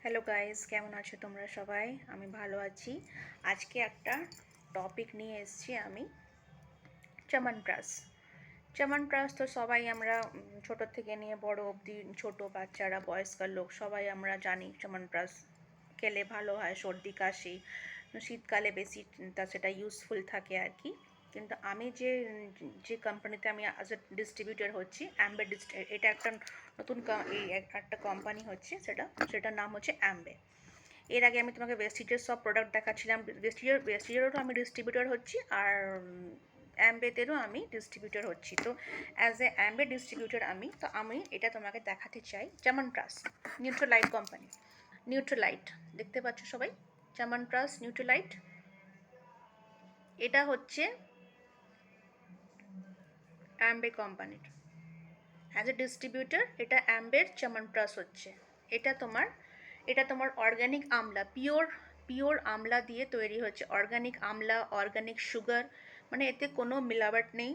Hello guys, কেমন আছো তোমরা সবাই? আমি ভালো আছি। আজকে একটা টপিক নিয়ে এসেছি আমি, চ্যবনপ্রাশ। চ্যবনপ্রাশ তো সবাই আমরা ছোট থেকে নিয়ে বড় অবধি, ছোট বাচ্চারা, বয়স্ক লোক সবাই আমরা জানি চ্যবনপ্রাশ খেলে ভালো হয় সর্দি কাশি। শীতকালে বেশি সেটা ইউজফুল থাকে আর কি। কিন্তু আমি যে যে কোম্পানিতে আমি অ্যাজ এ ডিস্ট্রিবিউটর হচ্ছি, অ্যাম্বে এটা একটা নতুন এই একটা কোম্পানি হচ্ছে, সেটার নাম হচ্ছে অ্যাম্বে। এর আগে আমি তোমাকে ভেস্টিজের সব প্রোডাক্ট দেখাচ্ছিলাম। ভেস্টিজেরও আমি ডিস্ট্রিবিউটর হচ্ছি, আর অ্যাম্বেতেরও আমি ডিস্ট্রিবিউটর হচ্ছি। তো অ্যাজ এ অ্যাম্বে ডিস্ট্রিবিউটর আমি এটা তোমাকে দেখাতে চাই। চ্যবনপ্রাশ নিউট্রালাইট কোম্পানি, নিউট্রালাইট দেখতে পাচ্ছ সবাই, চ্যবনপ্রাশ নিউট্রালাইট। এটা হচ্ছে অ্যাম্বে কোম্পানির। অ্যাজ এ ডিস্ট্রিবিউটর এটা অ্যাম্বের চ্যবনপ্রাশ হচ্ছে। এটা তোমার অর্গানিক আমলা, পিওর আমলা দিয়ে তৈরি হচ্ছে। অর্গানিক আমলা, অর্গানিক সুগার, মানে এতে কোনো মিলাবট নেই।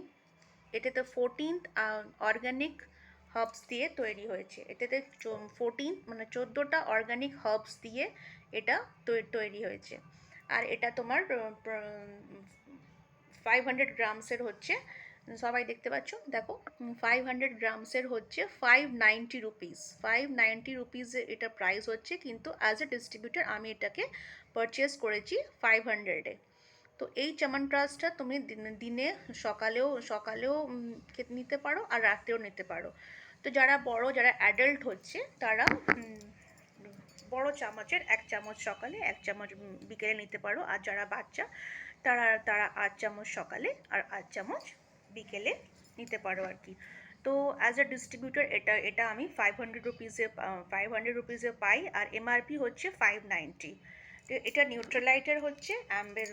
এটাতে 14th অর্গানিক হার্বস দিয়ে তৈরি হয়েছে। এটাতে 14টা অর্গানিক হার্বস দিয়ে এটা তৈরি হয়েছে। আর এটা তোমার 500 গ্রামসের হচ্ছে, সবাই দেখতে পাচ্ছ, দেখো 500 গ্রামসের হচ্ছে 590 রুপিস। 590 রুপিসে এটা প্রাইস হচ্ছে, কিন্তু অ্যাজ এ ডিস্ট্রিবিউটর আমি এটাকে পারচেস করেছি 500-এ। তো এই চ্যবনপ্রাশটা তুমি দিনে সকালেও নিতে পারো আর রাতেও নিতে পারো। তো যারা অ্যাডাল্ট হচ্ছে তারা বড় চামচের 1 চামচ সকালে, 1 চামচ বিকেলে নিতে পারো। আর যারা বাচ্চা তারা 8 চামচ সকালে আর 8 চামচ বিকেলে নিতে পারো আর কি। তো অ্যাজ এ ডিস্ট্রিবিউটর এটা আমি 500 রুপিসে পাই, আর এমআরপি হচ্ছে 590। তো এটা নিউট্রালাইটের হচ্ছে, অ্যাম্বের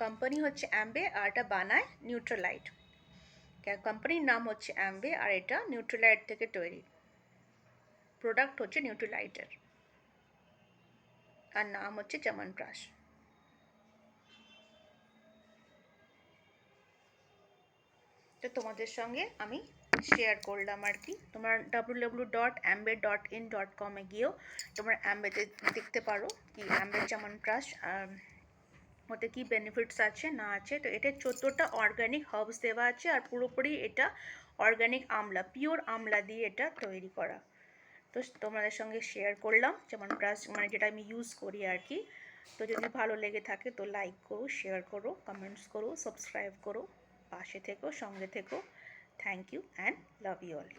কোম্পানি হচ্ছে অ্যাম্বে, আর এটা বানায় নিউট্রালাইট। কোম্পানির নাম হচ্ছে অ্যাম্বে, আর এটা নিউট্রালাইট থেকে তৈরি। প্রোডাক্ট হচ্ছে নিউট্রালাইটের, আর নাম হচ্ছে চ্যবনপ্রাশ। তো তোমাদের সঙ্গে আমি শেয়ার করলাম আর কি। তোমার www.ambe.in.com-এ গিয়েও তোমার অ্যাম্বেতে দেখতে পারো কি অ্যাম্বের চ্যবনপ্রাশ ওতে কী বেনিফিটস আছে না আছে। তো এটা 14টা অর্গানিক হার্বস দেওয়া আছে, আর পুরোপুরি এটা অর্গানিক আমলা, পিওর আমলা দিয়ে এটা তৈরি করা। তো তোমাদের সঙ্গে শেয়ার করলাম চ্যবনপ্রাশ, মানে যেটা আমি ইউজ করি আর কি। তো যদি ভালো লেগে থাকে তো লাইক করো, শেয়ার করো, কমেন্টস করো, সাবস্ক্রাইব করো, পাশে থেকো, সঙ্গে থেকো। Thank you and love you all.